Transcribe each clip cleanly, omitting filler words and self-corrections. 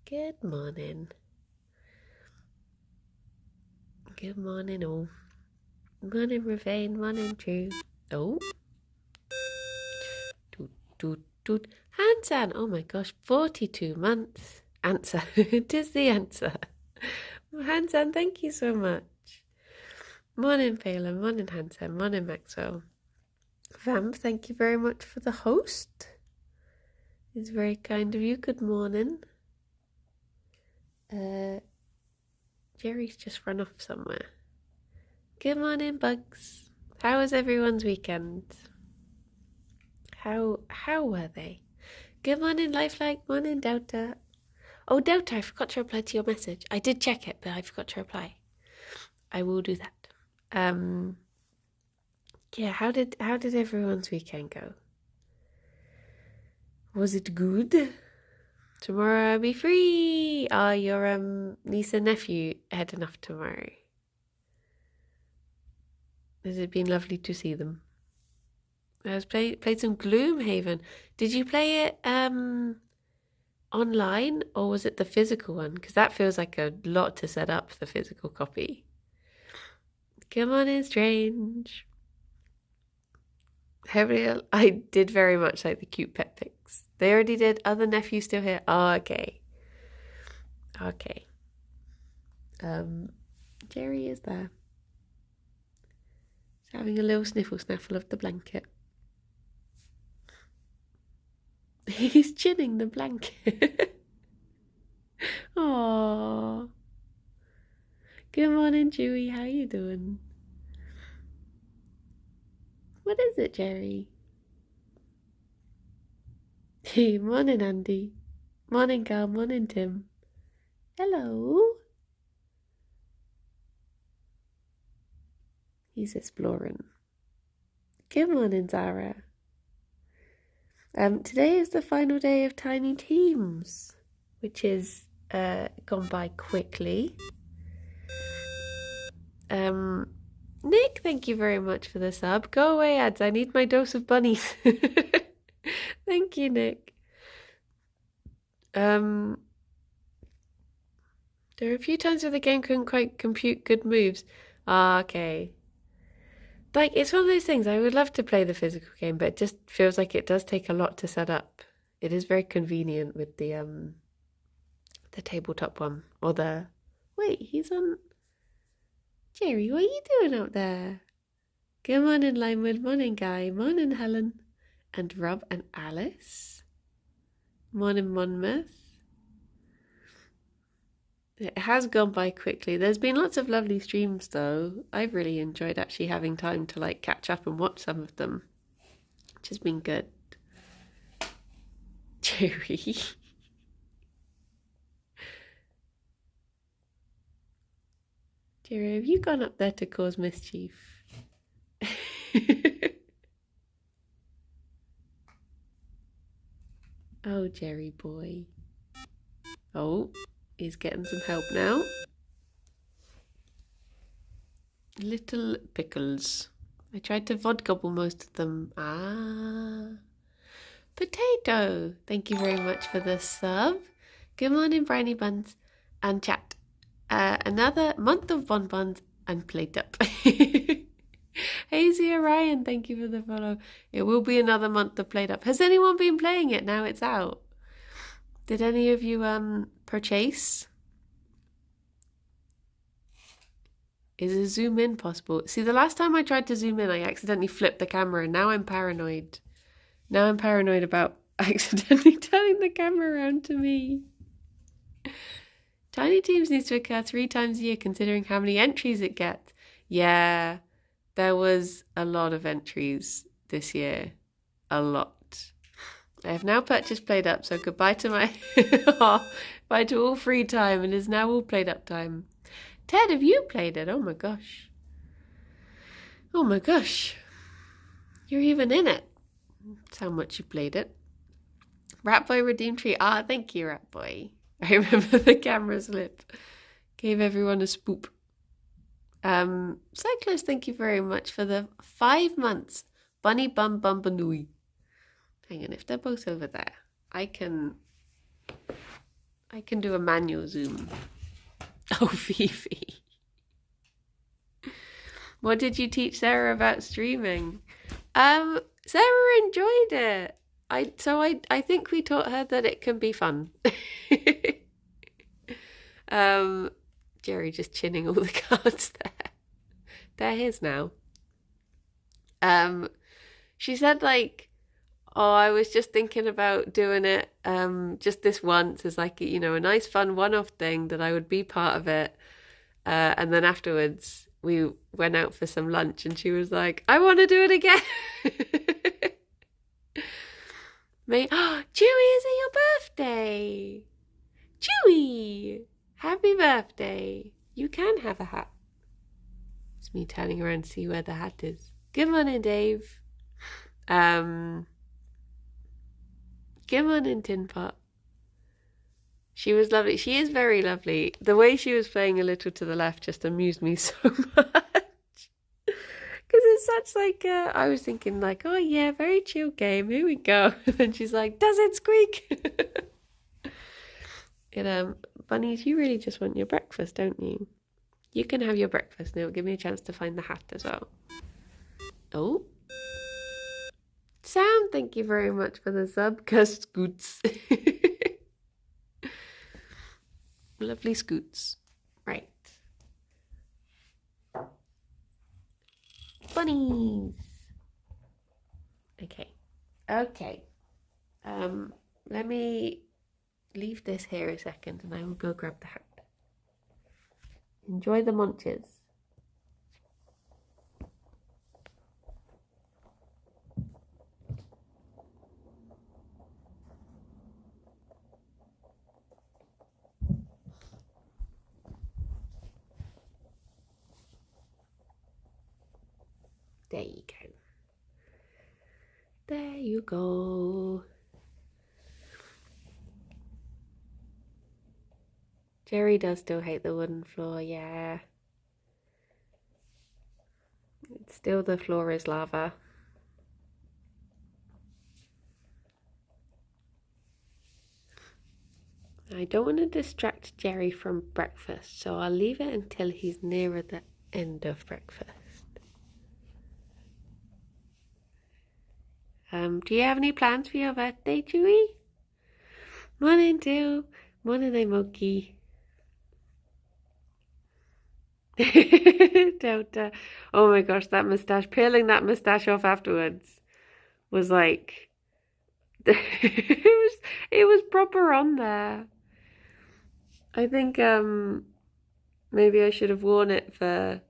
Good morning. Good morning, all. Morning, Ravane. Morning, Drew. Oh. Toot, toot, toot. Hansan. Oh my gosh, 42 months. Answer. It is the answer. Hansan, thank you so much. Morning, Phelan. Morning, Hansan. Morning, Maxwell. Vamp, thank you very much for the host. It's very kind of you. Good morning. Jerry's just run off somewhere. Good morning, Bugs. How was everyone's weekend? How were they? Good morning, Lifelike. Morning, Delta. Oh, Delta, I forgot to reply to your message. I did check it, but I forgot to reply. I will do that. Yeah, how did everyone's weekend go? Was it good? Tomorrow I'll be free. Are your niece and nephew heading off tomorrow? Has it been lovely to see them? I was played some Gloomhaven. Did you play it online, or was it the physical one? Because that feels like a lot to set up, the physical copy. Come on in, Strange. I did very much like the cute pet pics. They already did. Other nephews still here? Oh, okay. Okay. Gerry is there. He's having a little snaffle of the blanket. He's chinning the blanket. Aww. Good morning, Chewy. How you doing? What is it, Gerry? Hey, morning, Andy. Morning, Gal. Morning, Tim. Hello. He's exploring. Good morning, Zara. Today is the final day of Tiny Teams, which is gone by quickly. Nick, thank you very much for the sub. Go away, ads. I need my dose of bunnies. Thank you, Nick. There are a few times where the game couldn't quite compute good moves. Ah, okay. Like, it's one of those things. I would love to play the physical game, but it just feels like it does take a lot to set up. It is very convenient with the tabletop one. Or the... Wait, he's on... Gerry, what are you doing up there? Good morning, Limewood. Morning, Guy. Morning, Helen. And Rob and Alice. Morning, Monmouth. It has gone by quickly. There's been lots of lovely streams, though. I've really enjoyed actually having time to like catch up and watch some of them, which has been good. Gerry. Gerry, have you gone up there to cause mischief? Oh, Gerry boy. Oh, he's getting some help now. Little pickles. I tried to vodgobble most of them. Ah. Potato. Thank you very much for the sub. Good morning, Briny Buns and chat. Another month of bonbons and played up. Hazy Orion, thank you for the follow. It will be another month of played up. Has anyone been playing it now it's out? Did any of you purchase? Is a zoom in possible? See, the last time I tried to zoom in, I accidentally flipped the camera, and now I'm paranoid. Now I'm paranoid about accidentally turning the camera around to me. Tiny Teams needs to occur 3 times a year, considering how many entries it gets. Yeah, there was a lot of entries this year. A lot. I have now purchased Played Up, so goodbye to my... Bye to all free time. It is now all Played Up time. Ted, have you played it? Oh my gosh. Oh my gosh. You're even in it. That's how much you played it. Ratboy Redeem Tree. Ah, thank you, Ratboy. I remember the camera slip. Gave everyone a spoop. Cyclist, thank you very much for the 5 months. Bunny Bum Bumbanui. Hang on, if they're both over there, I can I can do a manual zoom. Oh, Fifi. What did you teach Sarah about streaming? Sarah enjoyed it. I think we taught her that it can be fun. Gerry just chinning all the cards there. They're his now. She said like, oh, I was just thinking about doing it just this once as like, a nice fun one-off thing that I would be part of it. And then afterwards we went out for some lunch and she was like, I want to do it again. Chewy, is it your birthday? Chewy, happy birthday. You can have a hat. It's me turning around to see where the hat is. Good morning, Dave. Good morning, Tin Pot. She was lovely. She is very lovely. The way she was playing a little to the left just amused me so much. Because it's such like, I was thinking like, oh yeah, very chill game. Here we go. And she's like, does it squeak? And bunnies, you really just want your breakfast, don't you? You can have your breakfast and it'll give me a chance to find the hat as well. Oh. Sam, thank you very much for the sub. Cause scoots. Lovely scoots. Right. Bunnies. Okay. Let me leave this here a second and I will go grab the hat. Enjoy the munches. There you go. There you go. Gerry does still hate the wooden floor, yeah. It's still the floor is lava. I don't want to distract Gerry from breakfast, so I'll leave it until he's nearer the end of breakfast. Do you have any plans for your birthday, Chewy? Morning, too. Morning, Moki. Don't. Oh my gosh, that moustache. Peeling that moustache off afterwards was like, it was proper on there. I think maybe I should have worn it for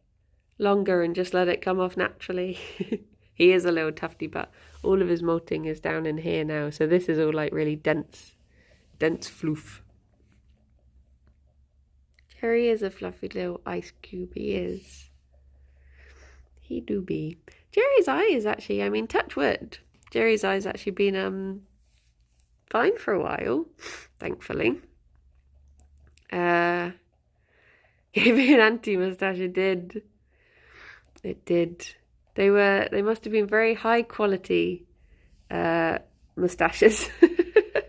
longer and just let it come off naturally. He is a little tufty, but all of his molting is down in here now. So this is all like really dense floof. Gerry is a fluffy little ice cube, he is. He do be. Gerry's eye is actually, I mean, touch wood. Gerry's eye's actually been fine for a while, thankfully. Gave me an anti-moustache, it did. It did. They must have been very high quality moustaches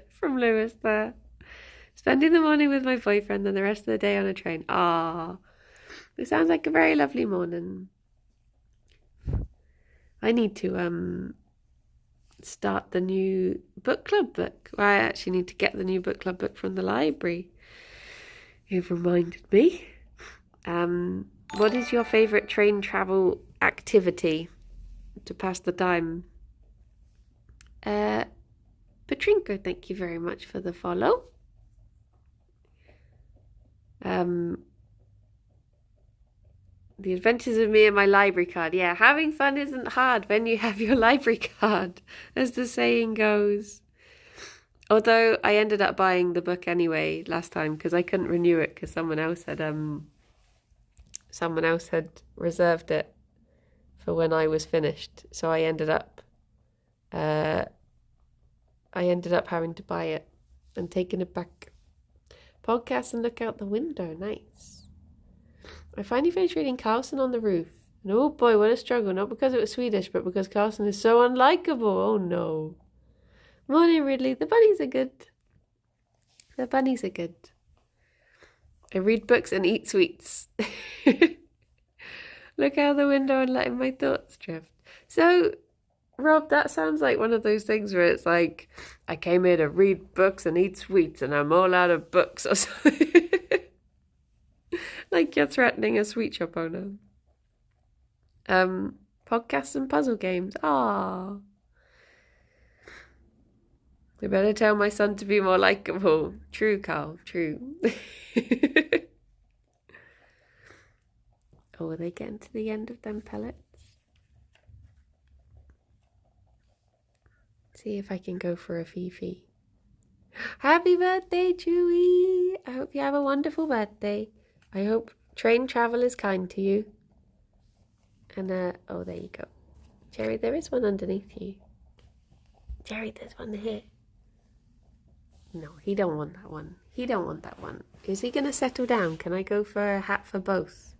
from Lewis there. Spending the morning with my boyfriend and the rest of the day on a train. Ah, it sounds like a very lovely morning. I need to start the new book club book. I actually need to get the new book club book from the library. You've reminded me. What is your favourite train travel activity to pass the time? Petrinko, thank you very much for the follow. The Adventures of Me and My Library Card. Yeah, having fun isn't hard when you have your library card, as the saying goes. Although I ended up buying the book anyway last time because I couldn't renew it because someone else had reserved it for when I was finished. So I ended up having to buy it and taking it back. Podcast and look out the window. Nice. I finally finished reading Carlson on the Roof. And oh boy, what a struggle. Not because it was Swedish, but because Carlson is so unlikable. Oh no. Morning, Ridley. The bunnies are good. The bunnies are good. I read books and eat sweets. Look out the window and letting my thoughts drift. So, Rob, that sounds like one of those things where it's like, I came here to read books and eat sweets and I'm all out of books or something. Like you're threatening a sweet shop owner. Podcasts and puzzle games. Ah. I better tell my son to be more likable. True, Carl. True. Oh, are they getting to the end of them pellets? See if I can go for a Fifi. Happy birthday, Chewy! I hope you have a wonderful birthday. I hope train travel is kind to you. And, oh, there you go. Gerry, there is one underneath you. Gerry, there's one here. No, he don't want that one. He don't want that one. Is he going to settle down? Can I go for a hat for both?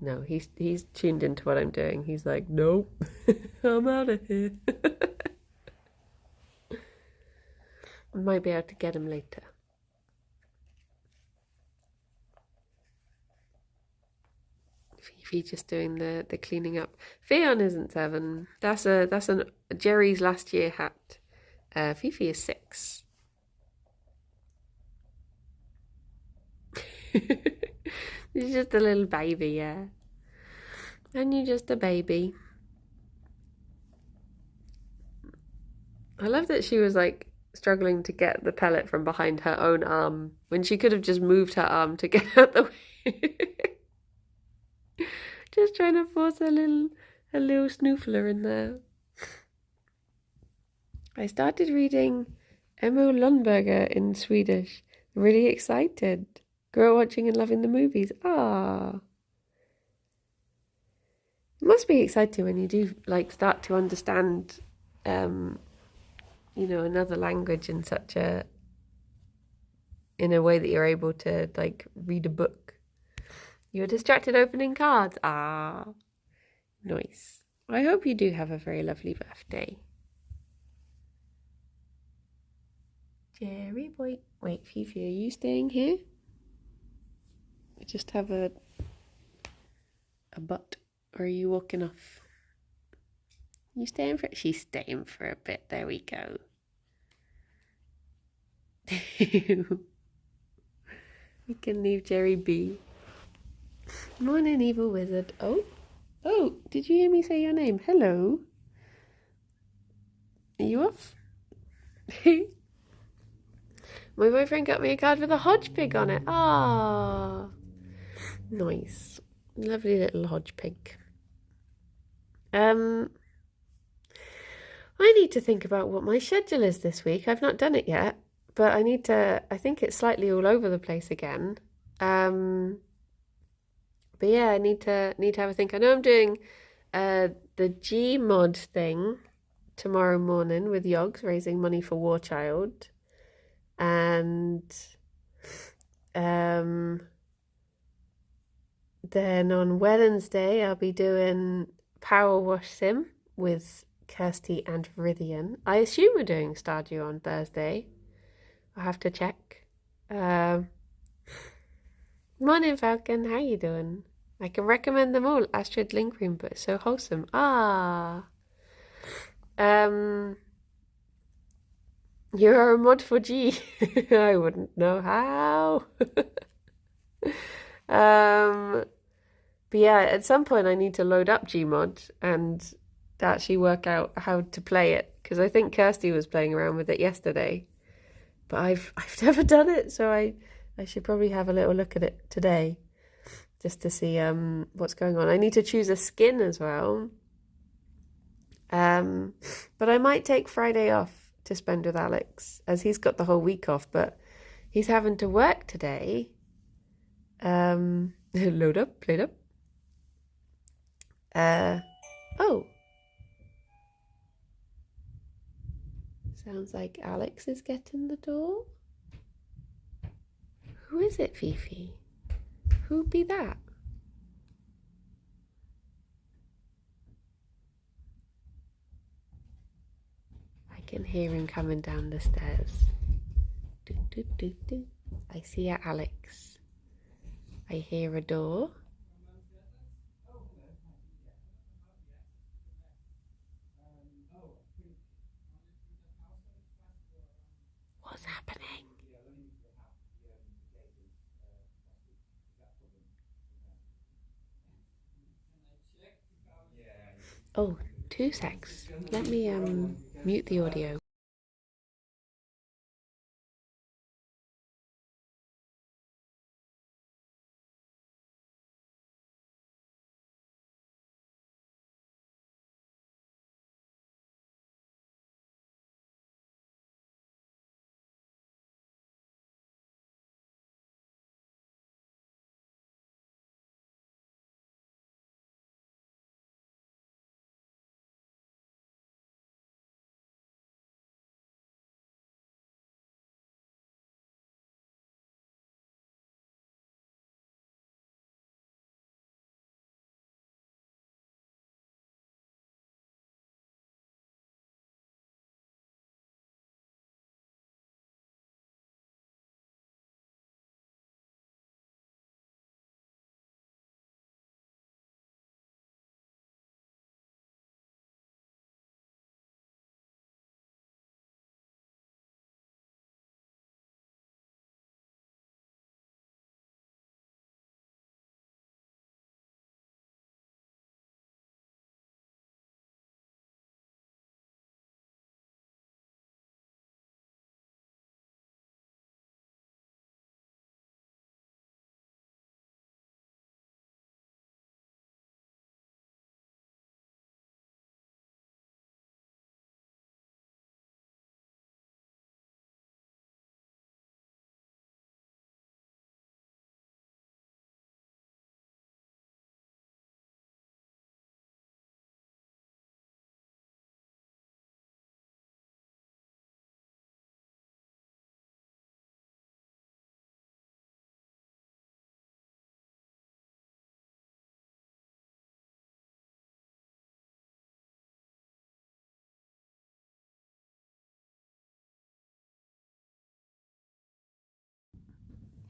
No, he's tuned into what I'm doing. He's like, nope, I'm out of here. I might be able to get him later. Fifi just doing the cleaning up. Ffion isn't 7. That's an Gerry's last year hat. Fifi is 6. You're just a little baby, yeah. And you're just a baby. I love that she was like struggling to get the pellet from behind her own arm when she could have just moved her arm to get out the way. Just trying to force a little snoofler in there. I started reading Emo Lundberger in Swedish. I'm really excited. Grew up watching and loving the movies. Ah. It must be exciting when you do like start to understand another language in in a way that you're able to like read a book. You're distracted opening cards. Ah. Nice. I hope you do have a very lovely birthday. Gerry boy. Wait, Fifi, are you staying here? I just have a butt. Or are you walking off? You staying for it? She's staying for a bit. There we go. We can leave Gerry be. Morning, evil wizard. Oh, did you hear me say your name? Hello. Are you off? My boyfriend got me a card with a hodge pig on it. Ah, nice. Lovely little hodge pig. I need to think about what my schedule is this week. I've not done it yet, but I think it's slightly all over the place again. But yeah, I need to have a think. I know I'm doing the Gmod thing tomorrow morning with Yogs, raising money for War Child. And then on Wednesday I'll be doing Power Wash Sim with Kirsty and Viridian. I assume we're doing Stardew on Thursday. I'll have to check. Morning, Falcon. How you doing? I can recommend them all. Astrid Link Cream, but it's so wholesome. Ah. You're a mod for G. I wouldn't know how. But yeah, at some point I need to load up Gmod and actually work out how to play it, because I think Kirsty was playing around with it yesterday, but I've never done it, so I should probably have a little look at it today just to see what's going on. I need to choose a skin as well. But I might take Friday off to spend with Alex, as he's got the whole week off, but he's having to work today. Load up, plate up. Oh. Sounds like Alex is getting the door. Who is it, Fifi? Who'd be that? I can hear him coming down the stairs. I see a Alex. I hear a door. What's happening? Oh, 2 secs. Let me mute the audio.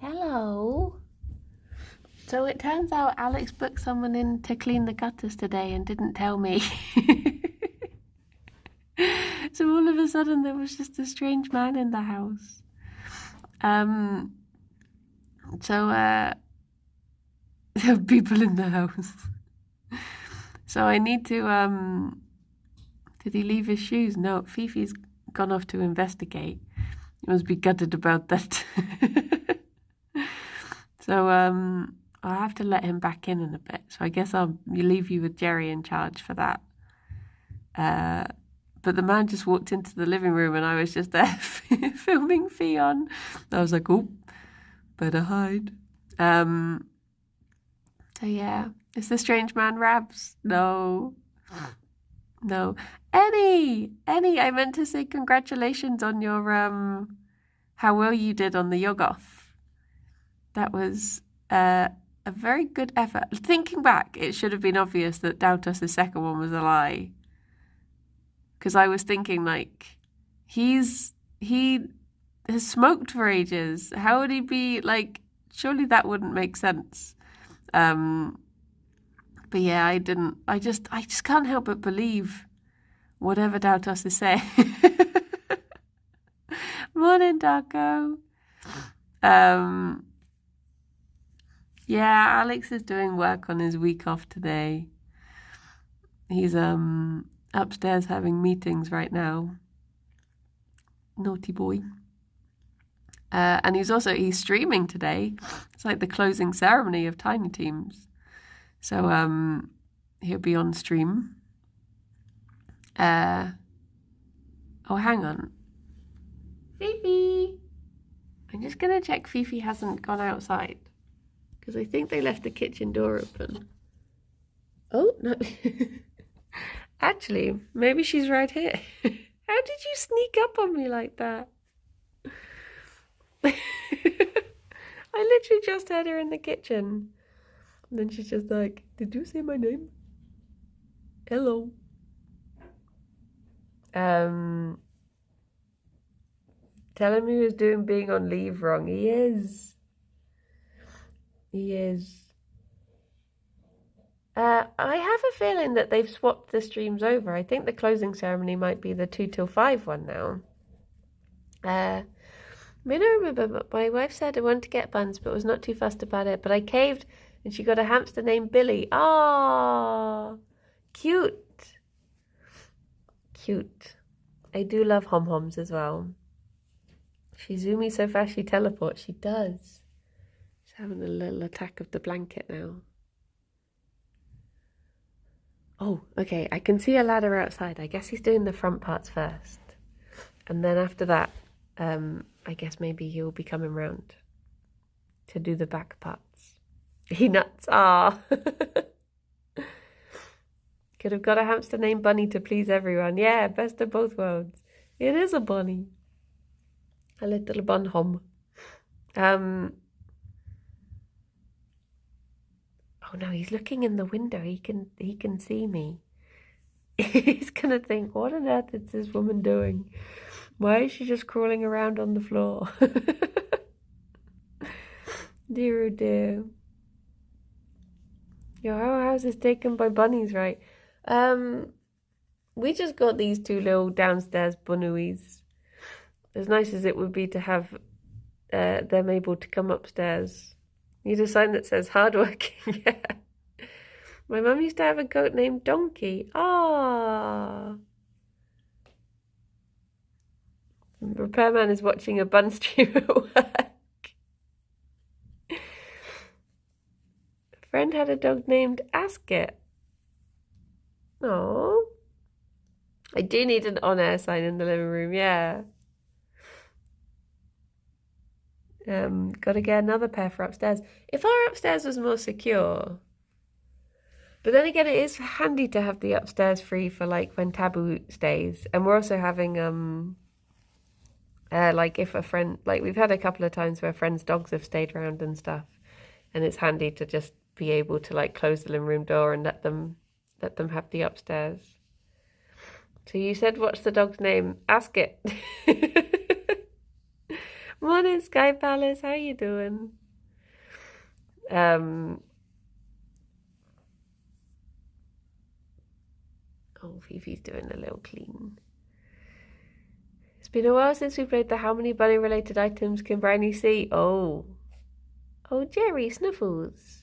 Hello. So it turns out Alex booked someone in to clean the gutters today and didn't tell me. So all of a sudden there was just a strange man in the house. So there were people in the house. So I need to did he leave his shoes? No, Fifi's gone off to investigate. He must be gutted about that. So I'll have to let him back in a bit. So I guess I'll leave you with Gerry in charge for that. But the man just walked into the living room and I was just there filming Ffion. I was like, oh, better hide. So yeah, is the strange man Rabs? No. Annie, I meant to say congratulations on your how well you did on the Yogoth. That was a very good effort. Thinking back, it should have been obvious that Dautos' second one was a lie. Because I was thinking, like, he has smoked for ages. How would he be, like, surely that wouldn't make sense. But yeah, I just can't help but believe whatever Dautos is saying. Morning, Darko. Yeah, Alex is doing work on his week off today. He's upstairs having meetings right now. Naughty boy. And he's streaming today. It's like the closing ceremony of Tiny Teams. So he'll be on stream. Oh, hang on. Fifi! I'm just going to check Fifi hasn't gone outside. Because I think they left the kitchen door open. Oh, no. Actually, maybe she's right here. How did you sneak up on me like that? I literally just had her in the kitchen. And then she's just like, did you say my name? Hello. Tell him he was doing being on leave wrong. He is. He is. I have a feeling that they've swapped the streams over. I think the closing ceremony might be the 2 till 5 one now. I mean, I remember my wife said I wanted to get buns, but was not too fussed about it. But I caved, and she got a hamster named Billy. Ah, cute. Cute. I do love hom-homs as well. She zoomies so fast she teleports. She does. She's having a little attack of the blanket now. Oh, okay. I can see a ladder outside. I guess he's doing the front parts first. And then after that, I guess maybe he'll be coming round to do the back parts. He nuts. Ah. Could have got a hamster named Bunny to please everyone. Yeah, best of both worlds. It is a bunny. A little bun hom. Oh no, he's looking in the window. He can see me. He's gonna think, what on earth is this woman doing? Why is she just crawling around on the floor? Dear oh dear. Your house is taken by bunnies, right? We just got these 2 little downstairs bunnies. As nice as it would be to have them able to come upstairs. Need a sign that says hardworking. Yeah. My mum used to have a goat named Donkey. Ah. Repairman is watching a bun stream at work. A friend had a dog named Asket. Oh. I do need an on-air sign in the living room, yeah. Gotta get another pair for upstairs. If our upstairs was more secure. But then again, it is handy to have the upstairs free for like when Taboo stays. And we're also having like if a friend, like we've had a couple of times where friends' dogs have stayed around and stuff. And it's handy to just be able to like close the living room door and let them have the upstairs. So you said, what's the dog's name? Ask it. Morning, Sky Palace. How you doing? Oh, Fifi's doing a little clean. It's been a while since we played the how many bunny related items can Brownie see? Oh, Gerry, Snuffles.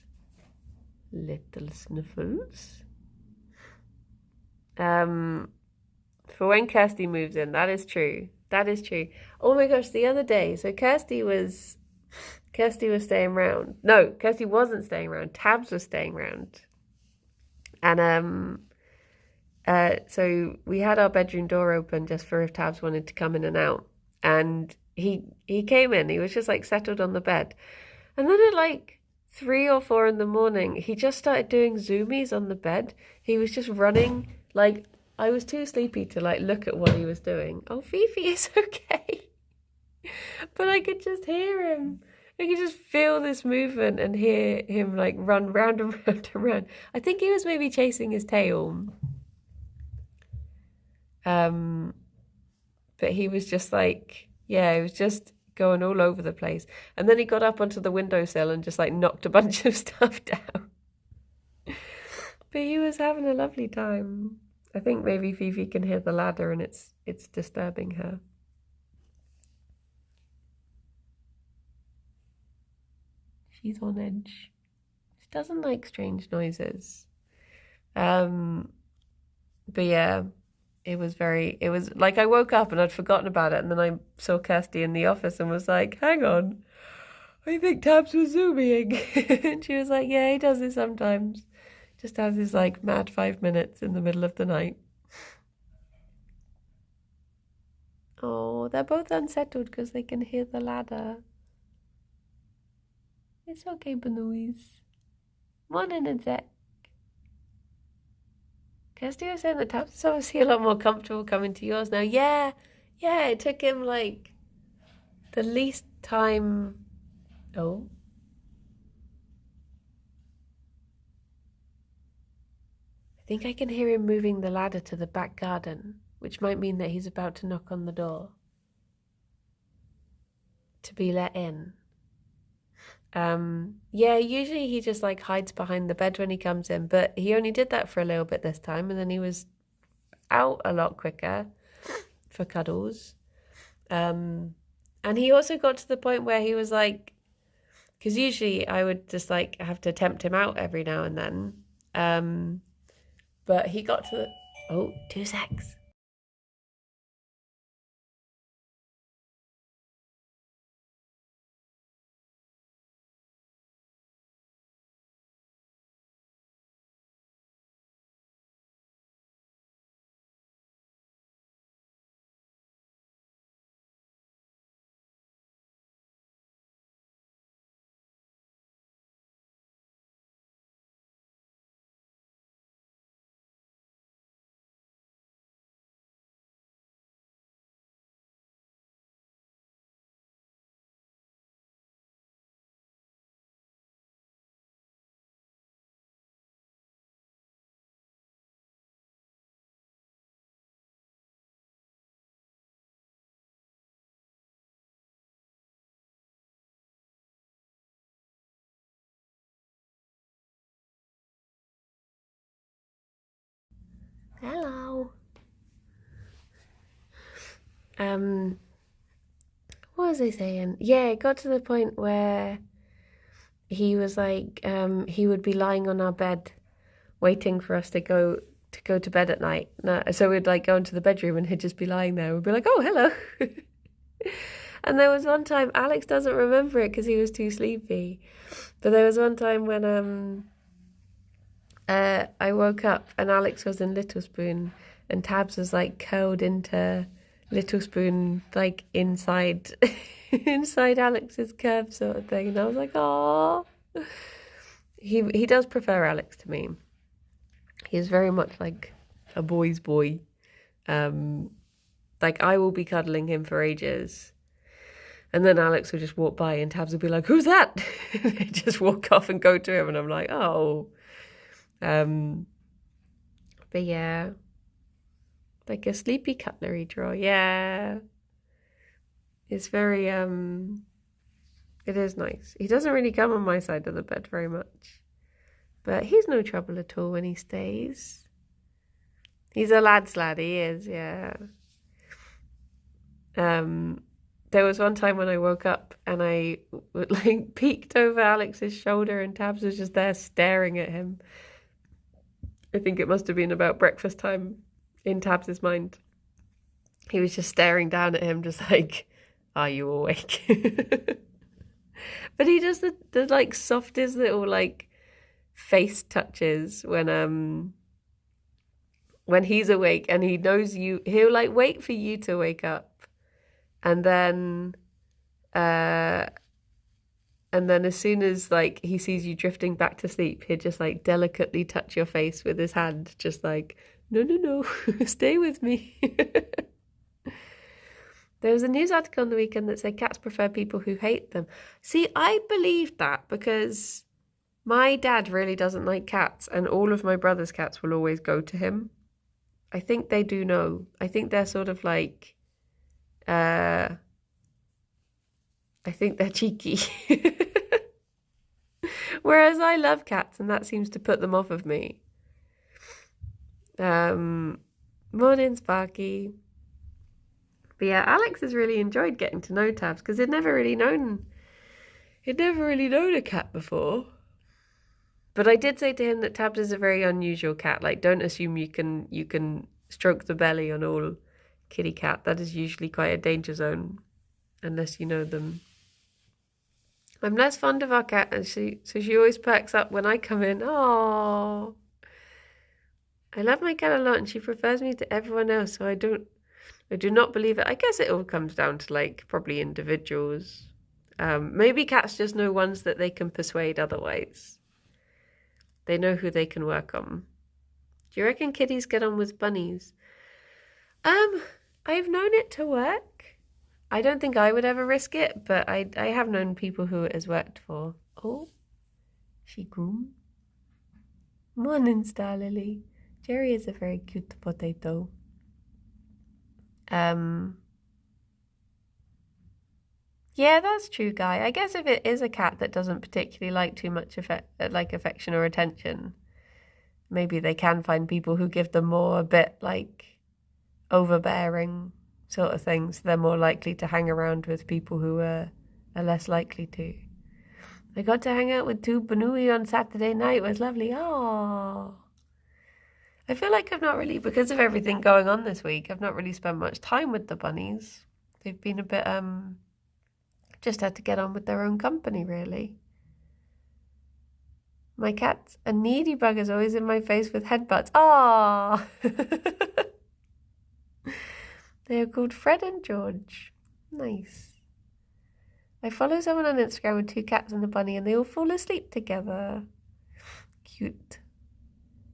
Little Snuffles. For when Kirsty moves in, that is true. That is true. Oh my gosh, the other day, so Kirsty was staying around. No, Kirsty wasn't staying around. Tabs was staying around. And so we had our bedroom door open just for if Tabs wanted to come in and out. And he came in. He was just like settled on the bed. And then at like 3 or 4 in the morning, he just started doing zoomies on the bed. He was just running. Like, I was too sleepy to like look at what he was doing. Oh, Fifi is okay. But I could just hear him. I could just feel this movement and hear him like run round and round and round. I think he was maybe chasing his tail. But he was just like, yeah, he was just going all over the place. And then he got up onto the windowsill and just like knocked a bunch of stuff down. But he was having a lovely time. I think maybe Fifi can hear the ladder and it's disturbing her. She's on edge. She doesn't like strange noises. But yeah, it was like I woke up and I'd forgotten about it, and then I saw Kirsty in the office and was like, hang on, I think Tabs was zooming. And she was like, yeah, he does this sometimes. Just has his like mad 5 minutes in the middle of the night. Oh, they're both unsettled because they can hear the ladder. It's okay, Benoise. Morning, Exec. Kirsty was saying that Tabs is obviously a lot more comfortable coming to yours now. Yeah, it took him like the least time. Oh. I think I can hear him moving the ladder to the back garden, which might mean that he's about to knock on the door. to be let in. Yeah, usually he just like hides behind the bed when he comes in, but he only did that for a little bit this time, and then he was out a lot quicker for cuddles. And he also got to the point where he was like, because usually I would just like have to tempt him out every now and then. But he got to the, oh, 2 secs. Hello. What was I saying? Yeah, it got to the point where he was like, he would be lying on our bed waiting for us to go to bed at night. No, so we'd like go into the bedroom and he'd just be lying there. We'd be like, oh, hello. And there was one time, Alex doesn't remember it because he was too sleepy. But there was one time when I woke up and Alex was in Little Spoon and Tabs was like curled into Little Spoon, like inside inside Alex's curve sort of thing. And I was like, oh. He does prefer Alex to me. He's very much like a boy's boy. Like I will be cuddling him for ages. And then Alex will just walk by and Tabs will be like, who's that? They just walk off and go to him and I'm like, oh. But yeah. Like a sleepy cutlery drawer. Yeah. It's very it is nice. He doesn't really come on my side of the bed very much. But he's no trouble at all when he stays. He's a lad's lad, he is, yeah. There was one time when I woke up and I like peeked over Alex's shoulder and Tabs was just there staring at him. I think it must have been about breakfast time in Tabs's mind. He was just staring down at him, just like, are you awake? But he does the like softest little like face touches when he's awake and he knows you. He'll like wait for you to wake up. And then as soon as like he sees you drifting back to sleep, he'll just like delicately touch your face with his hand, just like, no, stay with me. There was a news article on the weekend that said cats prefer people who hate them. See, I believed that because my dad really doesn't like cats and all of my brother's cats will always go to him. I think they do know. I think they're sort of like, I think they're cheeky. Whereas I love cats and that seems to put them off of me. Morning, Sparky. But yeah, Alex has really enjoyed getting to know Tabs because he'd never really known a cat before. But I did say to him that Tabs is a very unusual cat. Like, don't assume you can stroke the belly on all kitty cat. That is usually quite a danger zone, unless you know them. I'm less fond of our cat, and she always perks up when I come in. Oh, I love my cat a lot, and she prefers me to everyone else. So I do not believe it. I guess it all comes down to like probably individuals. Maybe cats just know ones that they can persuade otherwise. They know who they can work on. Do you reckon kitties get on with bunnies? I've known it to work. I don't think I would ever risk it, but I have known people who it has worked for. Oh, she grew. Morning, Star Lily. Gerry is a very cute potato. Yeah, Yeah, that's true, Guy. I guess if it is a cat that doesn't particularly like too much affection or attention, maybe they can find people who give them more a bit like overbearing sort of things. They're more likely to hang around with people who are less likely to. I got to hang out with two Banui on Saturday night. It was lovely. Oh, I feel like I've not really, because of everything going on this week, I've not really spent much time with the bunnies. They've been a bit, just had to get on with their own company, really. My cat, a needy bug, is always in my face with headbutts. Ah, they are called Fred and George. Nice. I follow someone on Instagram with two cats and a bunny, and they all fall asleep together. Cute.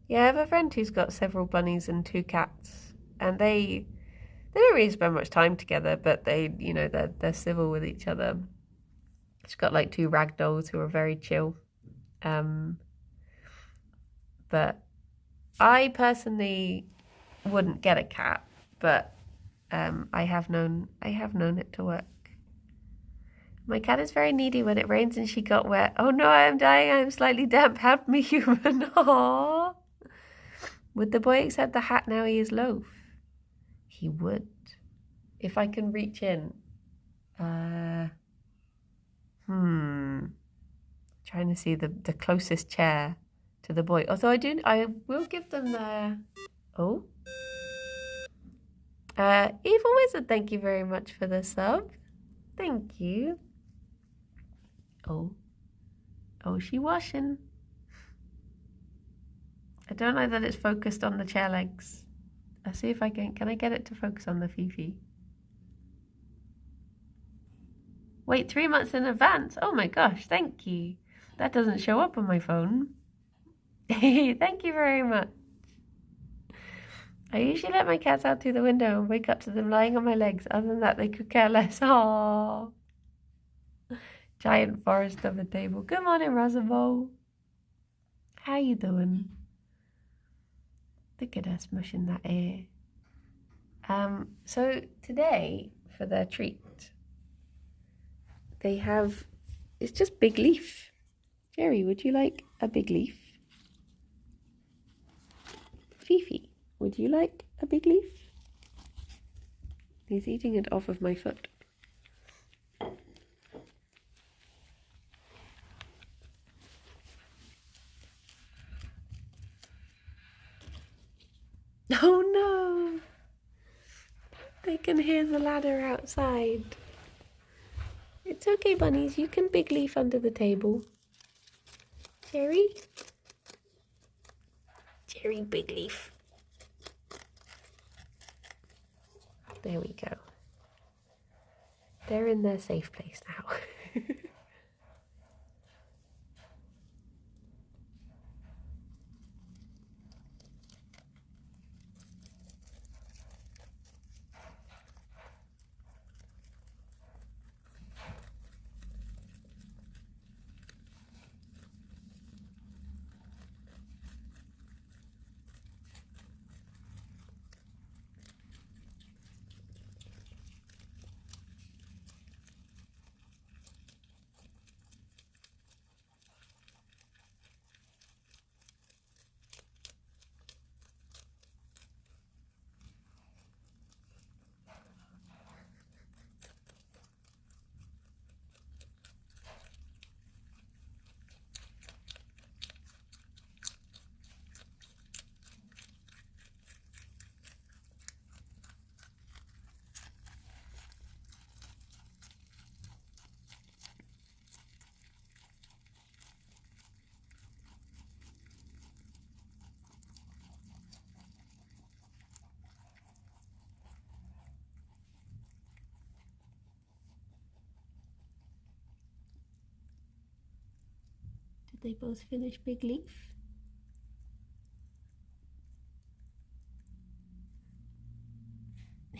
Yeah, I have a friend who's got several bunnies and two cats, and they don't really spend much time together, but they, they're civil with each other. She's got like two rag dolls who are very chill. But I personally wouldn't get a cat, but I have known it to work. My cat is very needy. When it rains and she got wet. Oh no, I am dying. I am slightly damp. Help me, human. Aww. Would the boy accept the hat now he is loaf? He would. If I can reach in. Trying to see the closest chair to the boy. Although I will give them the... Oh. Evil Wizard, thank you very much for the sub. Thank you. Oh, she washing. I don't like that it's focused on the chair legs. I'll see if I can I get it to focus on the Fifi? Wait, 3 months in advance. Oh my gosh, thank you. That doesn't show up on my phone. Thank you very much. I usually let my cats out through the window and wake up to them lying on my legs. Other than that, they could care less. Aww. Giant forest of a table. Good morning, Rosabo. How you doing? Look at us mushing that air. So today, for their treat, they have, it's just big leaf. Gerry, would you like a big leaf? Fifi, would you like a big leaf? He's eating it off of my foot. Oh no! They can hear the ladder outside. It's okay, bunnies. You can big leaf under the table. Gerry? Gerry, big leaf. There we go. They're in their safe place now. They both finish big leaf.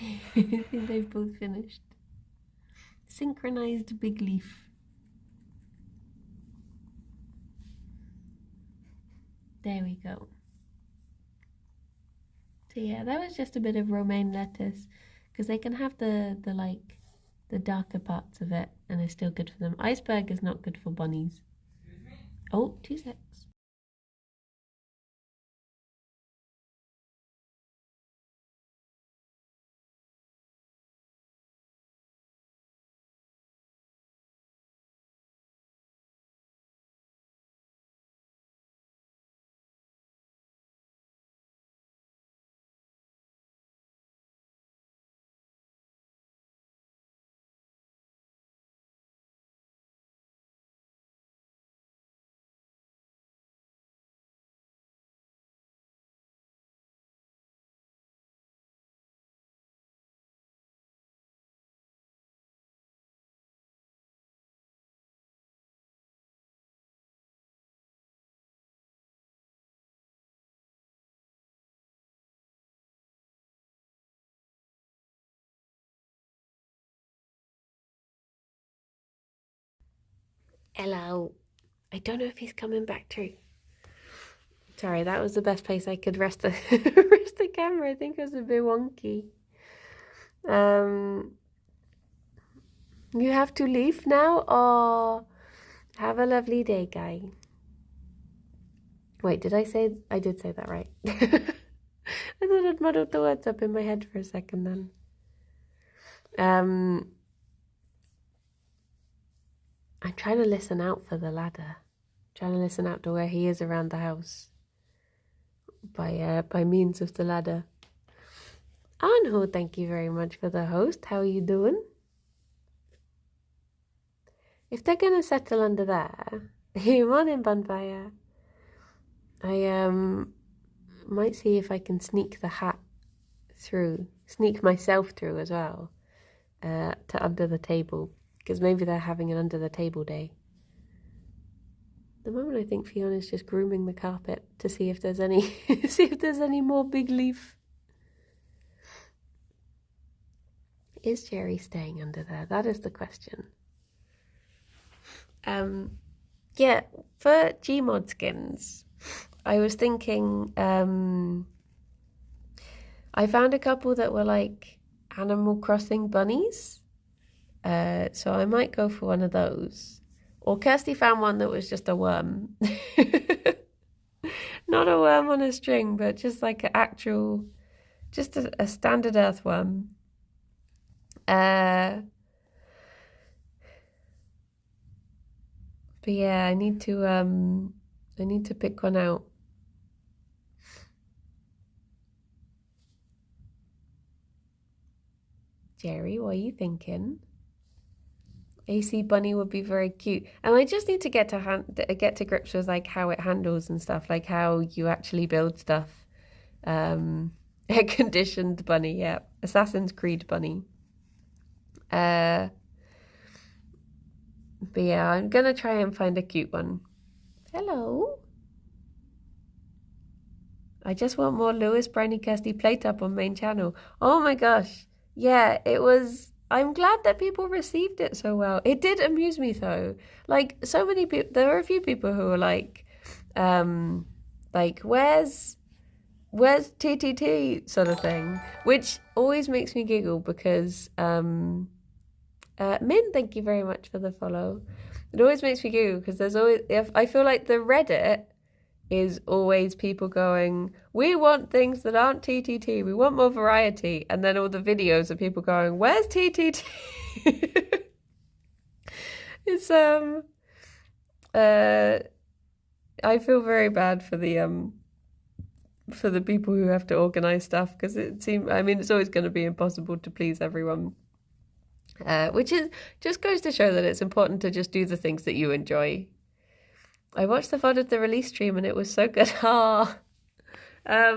I think they've both finished. Synchronized big leaf. There we go. So yeah, that was just a bit of romaine lettuce, because they can have the like the darker parts of it and is still good for them. Iceberg is not good for bunnies. Oh, 2 secs. Hello. I don't know if he's coming back through. Sorry, that was the best place I could rest the rest the camera. I think it was a bit wonky. You have to leave now, or have a lovely day, guy. Wait, did I say? I did say that right. I thought I'd muddled the words up in my head for a second then. I'm trying to listen out for the ladder. Trying to listen out to where he is around the house by means of the ladder. Anho, thank you very much for the host. How are you doing? If they're gonna settle under there, morning bonfire. I might see if I can sneak the hat through, sneak myself through as well, to under the table, because maybe they're having an under the table day. At the moment, I think Fiona's just grooming the carpet to see if there's any, see if there's any more big leaf. Is Gerry staying under there? That is the question. Yeah, for Gmod skins, I was thinking, I found a couple that were like Animal Crossing bunnies. So I might go for one of those. Or Kirsty found one that was just a worm. Not a worm on a string, but just like an actual, just a standard earthworm. But yeah, I need to pick one out. Gerry, what are you thinking? AC bunny would be very cute, and I just need to get to grips with like how it handles and stuff, like how you actually build stuff. Air conditioned bunny, yeah, Assassin's Creed bunny. But yeah, I'm gonna try and find a cute one. Hello. I just want more Lewis, Briny, Kirsty Playtap on main channel. Oh my gosh, yeah, it was. I'm glad that people received it so well. It did amuse me though. Like so many people, there were a few people who were like where's TTT sort of thing, which always makes me giggle because Min, thank you very much for the follow. It always makes me giggle because there's always, if I feel like the Reddit is always people going, we want things that aren't TTT, we want more variety, and then all the videos of people going, where's TTT? It's I feel very bad for the people who have to organize stuff, because it seems, I mean, it's always going to be impossible to please everyone, which is just goes to show that it's important to just do the things that you enjoy. I watched the VOD of the release stream and it was so good. But I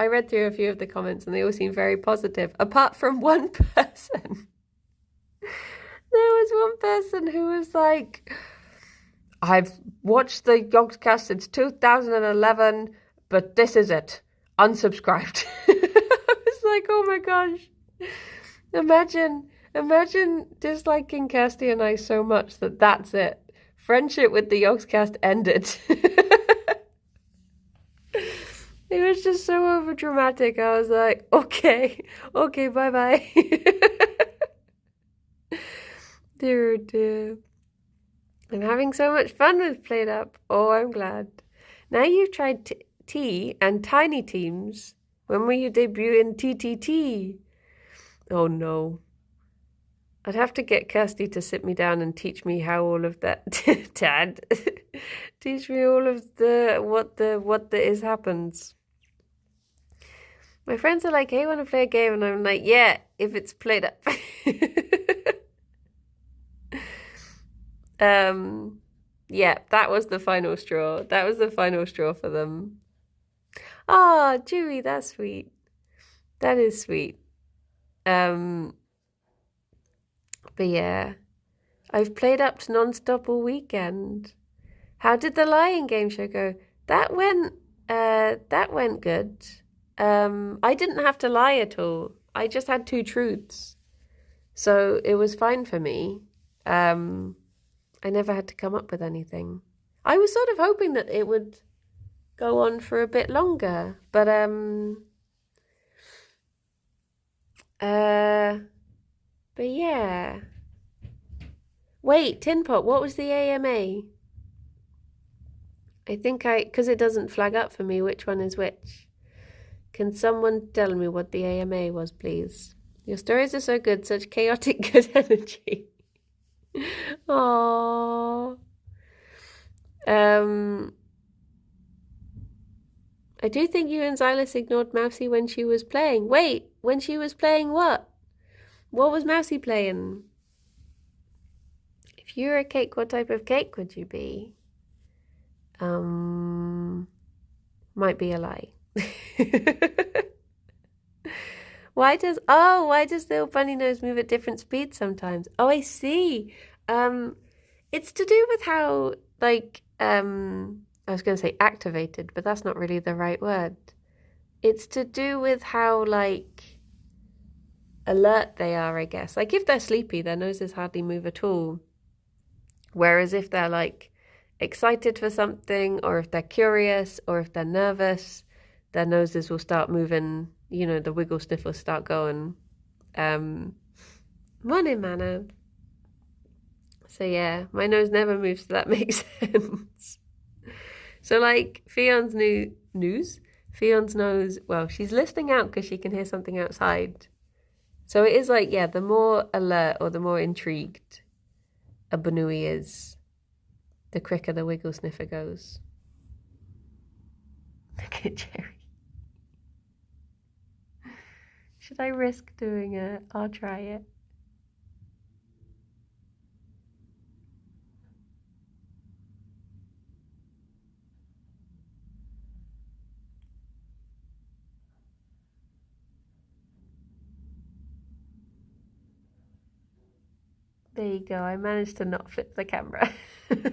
read through a few of the comments and they all seem very positive, apart from one person. There was one person who was like, I've watched the Yogscast since 2011, but this is it. Unsubscribed. I was like, oh my gosh. Imagine disliking Kirsty and I so much that that's it. Friendship with the Yogscast ended. It was just so over dramatic. I was like, okay, okay, bye bye. Dear, oh dear. I'm having so much fun with Played Up. Oh, I'm glad. Now you've tried tea and tiny teams. When will you debut in TTT? Oh no. I'd have to get Kirsty to sit me down and teach me how all of that Dad. Teach me all of what the is happens. My friends are like, hey, wanna play a game? And I'm like, yeah, if it's played up. Yeah, that was the final straw. That was the final straw for them. Oh, Dewey, that's sweet. That is sweet. But yeah, I've played up to non-stop all weekend. How did the lying game show go? That went good. I didn't have to lie at all. I just had 2 truths. So it was fine for me. I never had to come up with anything. I was sort of hoping that it would go on for a bit longer, but yeah. Wait, Tin Pot, what was the AMA? I think because it doesn't flag up for me which one is which. Can someone tell me what the AMA was, please? Your stories are so good, such chaotic good energy. Aww. I do think you and Xylus ignored Mousy when she was playing. Wait, when she was playing what? What was Mousy playing? If you were a cake, what type of cake would you be? Might be a lie. Why does the little bunny nose move at different speeds sometimes? Oh, I see. It's to do with how, like, I was going to say activated, but that's not really the right word. It's to do with how, like, alert they are, I guess. Like, if they're sleepy, their noses hardly move at all. Whereas if they're, like, excited for something, or if they're curious, or if they're nervous, their noses will start moving, you know, the wiggle sniffles start going. Morning, Manna. So yeah, my nose never moves, so that makes sense. So like Fion's Fion's nose, well, she's listening out because she can hear something outside. So it is like, yeah, the more alert or the more intrigued a Banui is, the quicker the wiggle sniffer goes. Look at Gerry. Should I risk doing it? I'll try it. There you go. I managed to not flip the camera. Look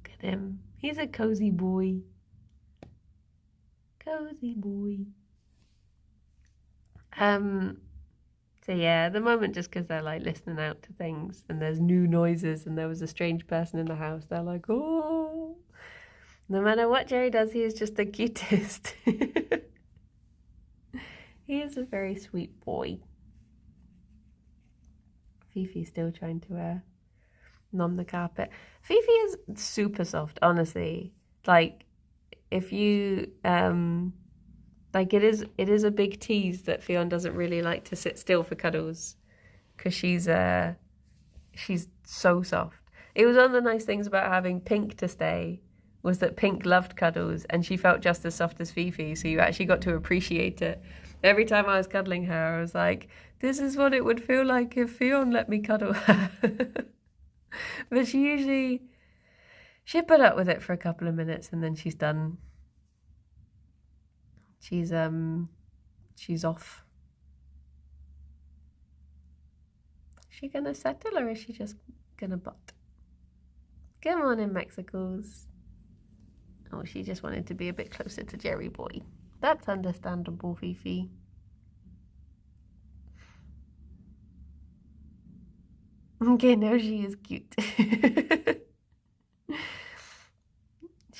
at him. He's a cozy boy. Cozy boy. So yeah, at the moment, just because they're like listening out to things and there's new noises and there was a strange person in the house, they're like, oh. No matter what Gerry does, he is just the cutest. He is a very sweet boy. Fifi's still trying to nom the carpet. Fifi is super soft, honestly. Like, if you like, it is a big tease that Ffion doesn't really like to sit still for cuddles, because she's so soft. It was one of the nice things about having Pink to stay, was that Pink loved cuddles and she felt just as soft as Fifi, so you actually got to appreciate it. Every time I was cuddling her, I was like, this is what it would feel like if Ffion let me cuddle her. But she'd put up with it for a couple of minutes and then she's done. She's off. Is she gonna settle or is she just gonna butt? Come on in, Mexicals. Oh, she just wanted to be a bit closer to Gerry boy. That's understandable, Fifi. Okay, now she is cute.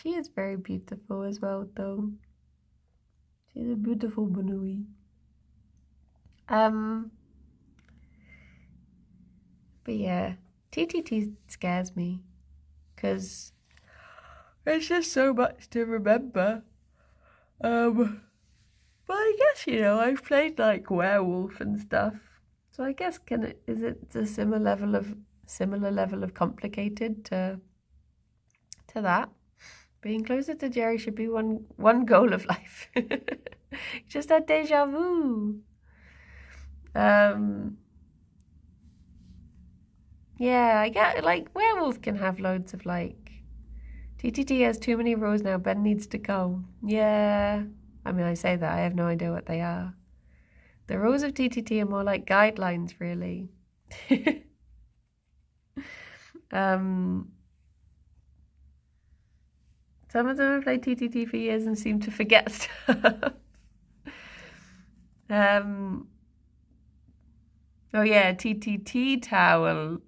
She is very beautiful as well, though. She's a beautiful Banui. But yeah, TTT scares me because it's just so much to remember. But I guess, you know, I've played like werewolf and stuff, so I guess is it a similar level of complicated to that? Being closer to Gerry should be one goal of life. Just that deja vu. Yeah, I get like werewolf can have loads of like. TTT has too many rows now. Ben needs to go. Yeah, I mean I say that I have no idea what they are. The rows of TTT are more like guidelines, really. Some of them have played TTT for years and seem to forget stuff. Oh yeah, TTT towel.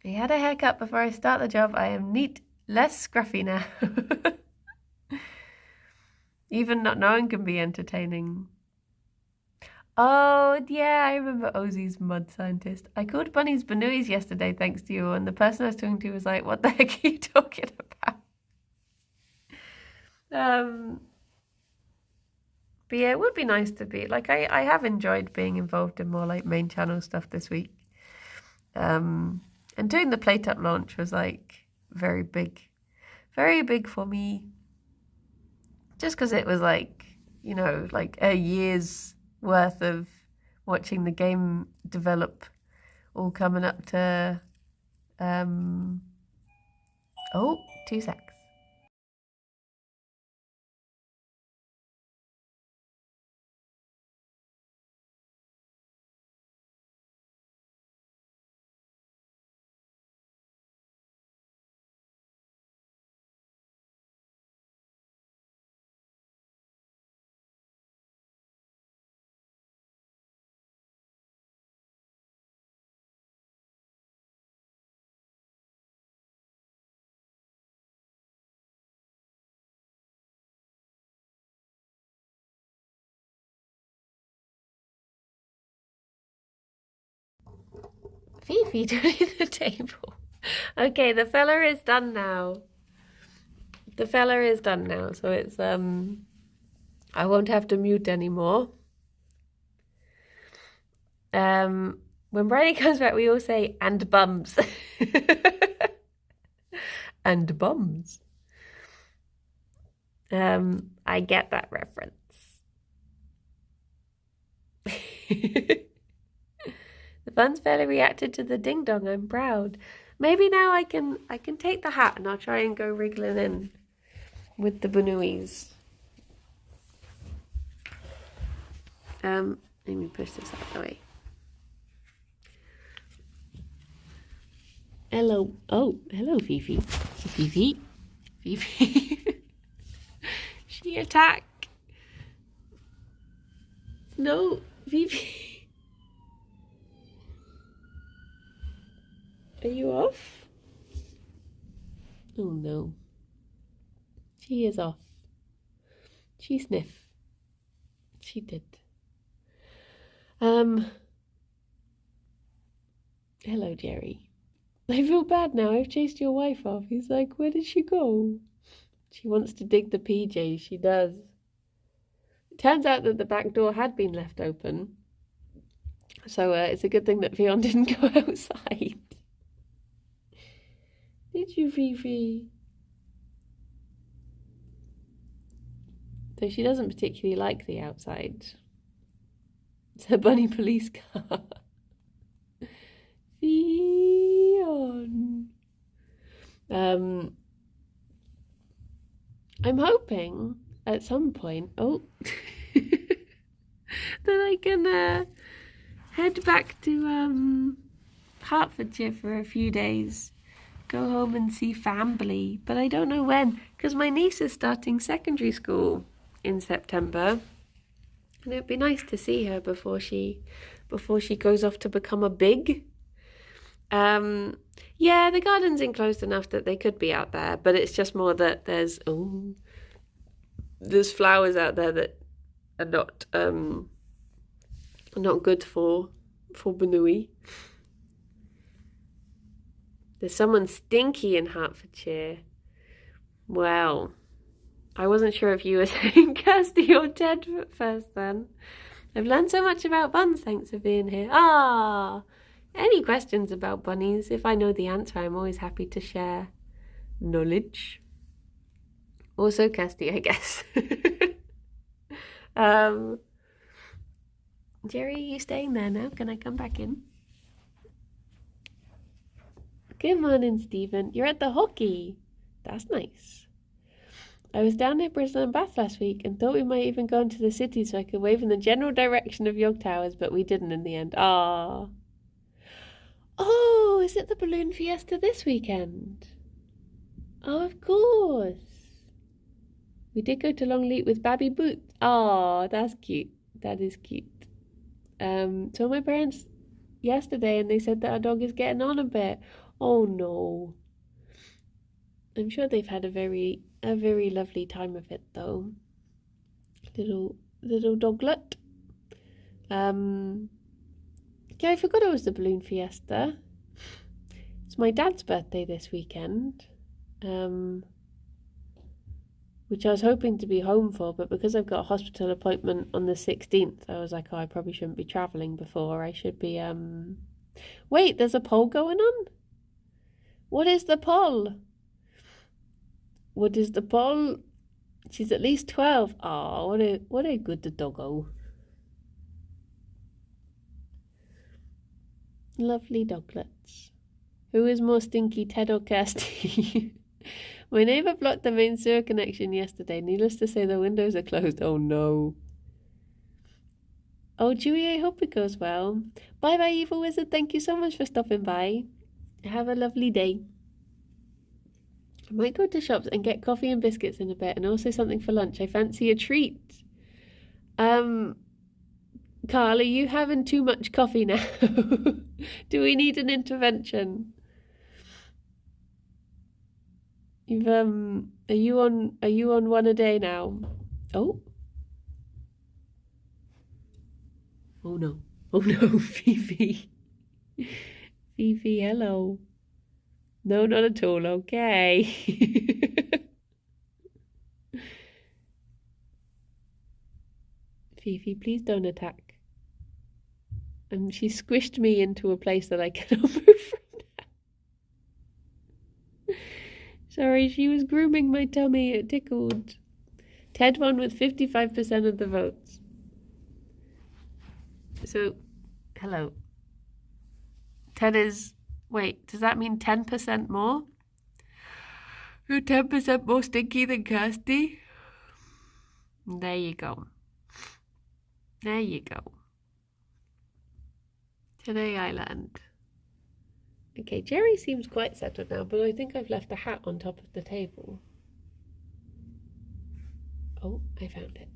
I had a haircut before I start the job. I am neat, less scruffy now. Even not knowing can be entertaining. Oh, yeah, I remember Ozzy's mud scientist. I called bunnies Banuis yesterday thanks to you, and the person I was talking to was like, what the heck are you talking about? But yeah, it would be nice to be, like, I have enjoyed being involved in more, like, main channel stuff this week. And doing the Playtop launch was, like, very big for me. Just because it was, like, you know, like a year's worth of watching the game develop all coming up to, oh, 2 secs. Fifi doing the table. Okay, the fella is done now. So it's I won't have to mute anymore. When Bridie comes back, we all say and bums. And bums. I get that reference. The buns fairly reacted to the ding dong. I'm proud. Maybe now I can take the hat and I'll try and go wriggling in with the Banuis. Let me push this out of the way. Hello. Oh, hello, Fifi. Fifi. She attack. No, Fifi. Are you off? Oh no. She is off. She sniffed. She did. Hello, Gerry. I feel bad now. I've chased your wife off. He's like, where did she go? She wants to dig the PJs. She does. It turns out that the back door had been left open. So it's a good thing that Ffion didn't go outside. Did you, Fifi? Though she doesn't particularly like the outside. It's her bunny police car. Ffion. I'm hoping at some point, that I can head back to Hertfordshire for a few days. Go home and see family, but I don't know when, because my niece is starting secondary school in September, and it'd be nice to see her before she goes off to become a big. Yeah, the garden's enclosed enough that they could be out there, but it's just more that there's flowers out there that are not good for Benui. There's someone stinky in Hertfordshire. Well, I wasn't sure if you were saying Kirsty or Ted first then. I've learned so much about buns thanks for being here. Any questions about bunnies? If I know the answer, I'm always happy to share knowledge. Also Kirsty, I guess. Gerry, are you staying there now? Can I come back in? Good morning, Stephen. You're at the hockey. That's nice. I was down near Bristol and Bath last week and thought we might even go into the city so I could wave in the general direction of York Towers, but we didn't in the end. Oh, is it the balloon fiesta this weekend? Oh, of course. We did go to Longleat with Babby Boots. Oh, that's cute. That is cute. Saw my parents yesterday and they said that our dog is getting on a bit. Oh no. I'm sure they've had a very lovely time of it though. Little doglet. Yeah, I forgot it was the balloon fiesta. It's my dad's birthday this weekend. Which I was hoping to be home for, but because I've got a hospital appointment on the 16th, I was like, I probably shouldn't be travelling before. I should be, Wait, there's a poll going on? What is the poll? What is the poll? She's at least 12. Oh, what a good doggo. Lovely doglets. Who is more stinky, Ted or Kirsty? My neighbour blocked the main sewer connection yesterday. Needless to say, the windows are closed. Oh no. Oh, Dewey, I hope it goes well. Bye-bye, Evil Wizard. Thank you so much for stopping by. Have a lovely day. I might go to shops and get coffee and biscuits in a bit and also something for lunch. I fancy a treat. Carl, are you having too much coffee now? Do we need an intervention? Are you on one a day now? Oh no, Fifi. Fifi, hello. No, not at all. Okay. Fifi, please don't attack. And she squished me into a place that I cannot move from now. Sorry, she was grooming my tummy. It tickled. Ted won with 55% of the votes. So, hello. Ted is... Wait, does that mean 10% more? You're 10% more stinky than Kirsty? There you go. There you go. Today I learned. Okay, Gerry seems quite settled now, but I think I've left the hat on top of the table. Oh, I found it.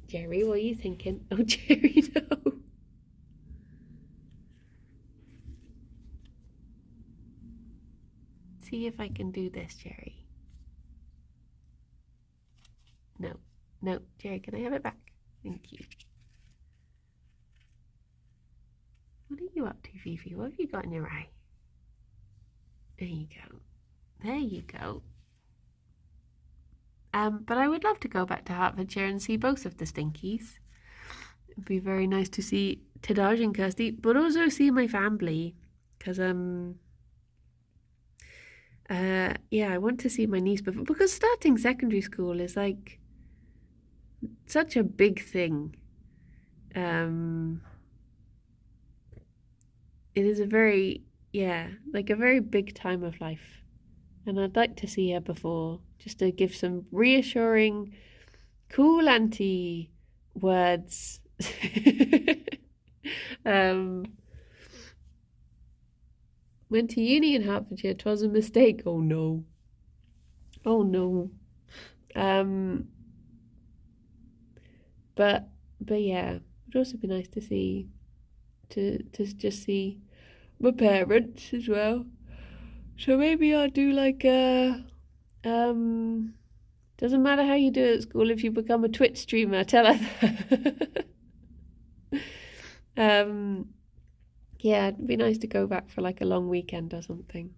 Gerry, what are you thinking? Oh, Gerry, no. See if I can do this, Gerry. No, Gerry, can I have it back? Thank you. What are you up to, Fifi? What have you got in your eye? There you go. There you go. But I would love to go back to Hertfordshire and see both of the Stinkies. It'd be very nice to see Tadaj and Kirsty, but also see my family. Because, yeah, I want to see my niece before, because starting secondary school is like such a big thing. It is a very big time of life, and I'd like to see her before, just to give some reassuring, cool auntie words. Went to uni in Hertfordshire. 'Twas a mistake. Oh no. But yeah, it would also be nice to see, to just see my parents as well. So maybe I'll do like a doesn't matter how you do it at school if you become a Twitch streamer, tell her that. Yeah, it'd be nice to go back for like a long weekend or something.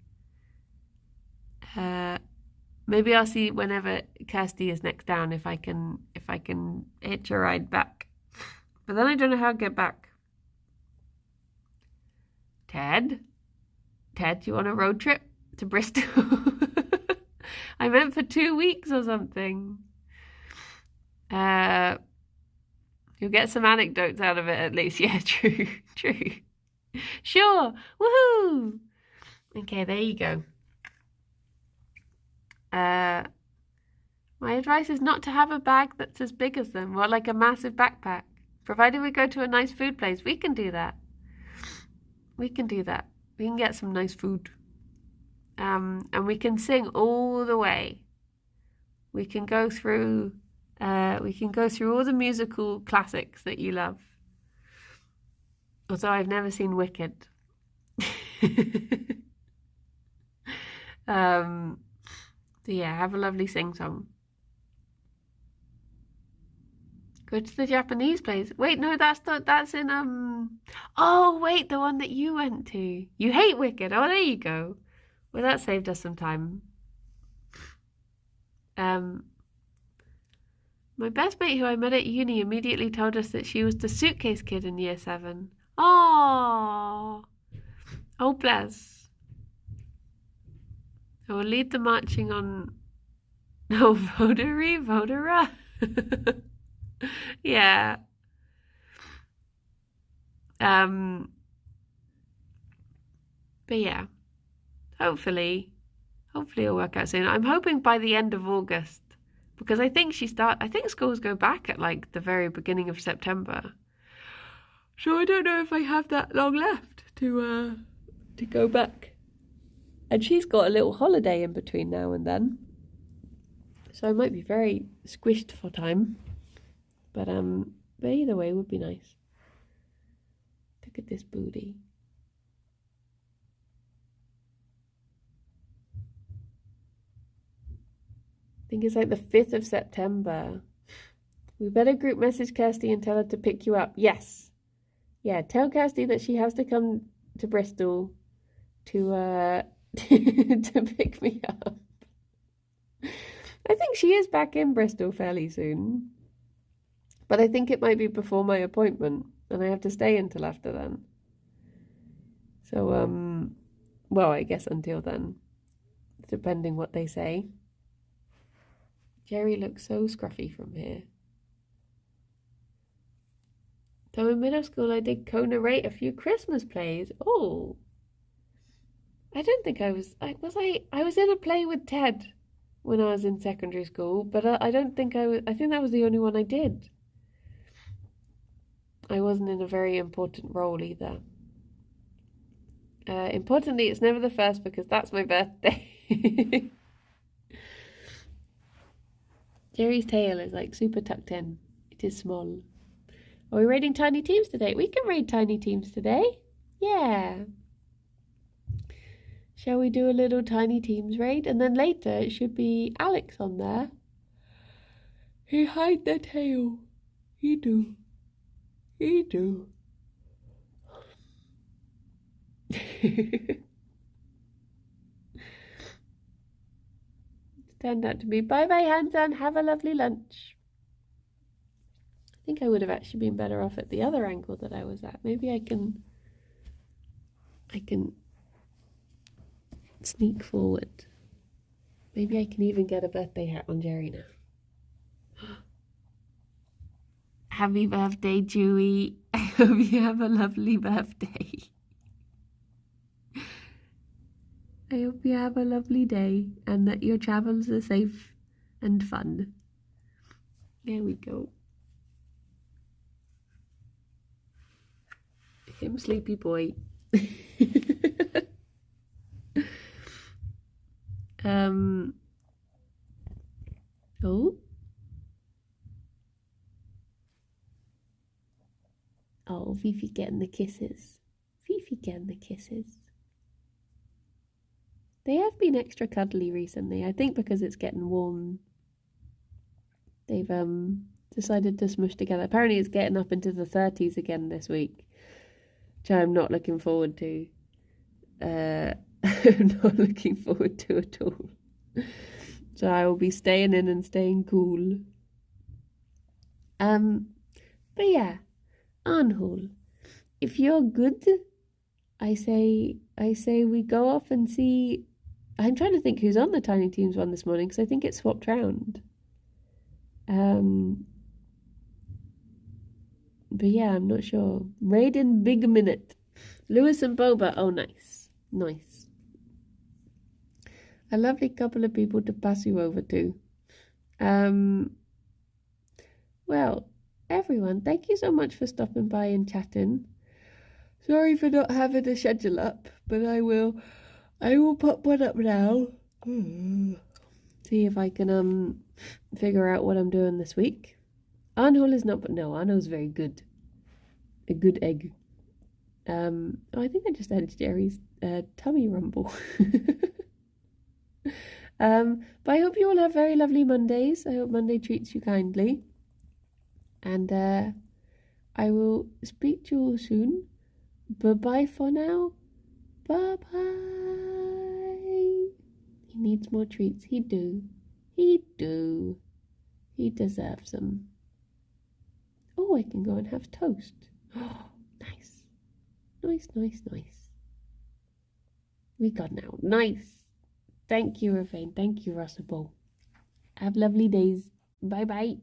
Maybe I'll see whenever Kirsty is next down if I can hitch a ride back. But then I don't know how to get back. Ted, do you want a road trip to Bristol? I meant for 2 weeks or something. You'll get some anecdotes out of it at least. Yeah, true. Sure. Woohoo! Okay, there you go. My advice is not to have a bag that's as big as them, or like a massive backpack. Provided we go to a nice food place, we can do that. We can get some nice food. And we can sing all the way. We can go through all the musical classics that you love. Although I've never seen Wicked. So yeah, have a lovely sing-song. Go to the Japanese place. Wait, no, that's in oh wait, the one that you went to. You hate Wicked. Oh, there you go. Well, that saved us some time. My best mate who I met at uni immediately told us that she was the suitcase kid in year 7. Oh, bless. I will lead the marching on. No, Vodera. Yeah. But yeah, hopefully it'll work out soon. I'm hoping by the end of August, because I think schools go back at like the very beginning of September. So I don't know if I have that long left to go back. And she's got a little holiday in between now and then. So I might be very squished for time. But either way would be nice. Look at this booty. I think it's like the 5th of September. We better group message Kirsty and tell her to pick you up. Yes. Yeah, tell Kirsty that she has to come to Bristol to to pick me up. I think she is back in Bristol fairly soon. But I think it might be before my appointment, and I have to stay until after then. So, well, I guess until then, depending what they say. Gerry looks so scruffy from here. So in middle school, I did co-narrate a few Christmas plays. Oh, I don't think I was. I was in a play with Ted when I was in secondary school, but I don't think I was. I think that was the only one I did. I wasn't in a very important role either. Importantly, it's never the first because that's my birthday. Gerry's tail is like super tucked in. It is small. Are we raiding tiny teams today? We can raid tiny teams today. Yeah. Shall we do a little tiny teams raid? And then later it should be Alex on there. He hide the tail. He do. Turned out to be bye-bye, Hansan. Have a lovely lunch. I think I would have actually been better off at the other angle that I was at. Maybe I can sneak forward. Maybe I can even get a birthday hat on Gerry now. Happy birthday, Dewey. I hope you have a lovely birthday. I hope you have a lovely day and that your travels are safe and fun. There we go. Him sleepy boy. Oh, Fifi's getting the kisses. Fifi getting the kisses. They have been extra cuddly recently. I think because it's getting warm. They've decided to smush together. Apparently it's getting up into the 30s again this week, which I'm not looking forward to. I'm not looking forward to at all. So I will be staying in and staying cool. But yeah, Arnhall, if you're good, I say we go off and see. I'm trying to think who's on the Tiny Teams one this morning, because I think it's swapped round. But yeah, I'm not sure. Raiden Big Minute. Lewis and Boba. Oh, nice. Nice. A lovely couple of people to pass you over to. Well, everyone, thank you so much for stopping by and chatting. Sorry for not having a schedule up, but I will pop one up now. See if I can figure out what I'm doing this week. Arnold is not, but no, Arnold's very good. A good egg. I think I just added Jerry's tummy rumble. But I hope you all have very lovely Mondays. I hope Monday treats you kindly. And I will speak to you all soon. Bye-bye for now. Bye-bye. He needs more treats. He do. He deserves them. Oh, I can go and have toast. Oh, nice. Nice. We got now. Nice. Thank you, Ravane. Thank you, Russell. Have lovely days. Bye-bye.